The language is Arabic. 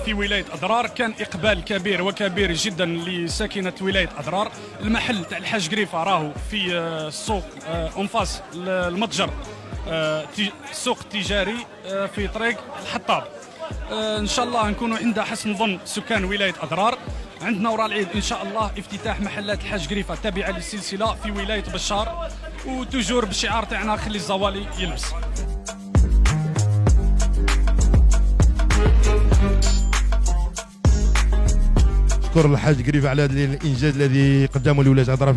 في ولاية أضرار. كان إقبال كبير وكبير جدا لساكنة ولاية أضرار. المحل تاع الحاج قريفة راهو في السوق أنفاس المتجر، السوق التجاري في طريق الحطاب. ان شاء الله نكونوا عند حسن ظن سكان ولايه اضرار. عندنا وراء العيد ان شاء الله افتتاح محلات الحاج قريفه التابعه للسلسله في ولايه بشار، وتجور بالشعار تاعنا خلي الزوالي يلبس. شكر الحاج قريفه على هذا الانجاز الذي قدمه لولايه اضرار.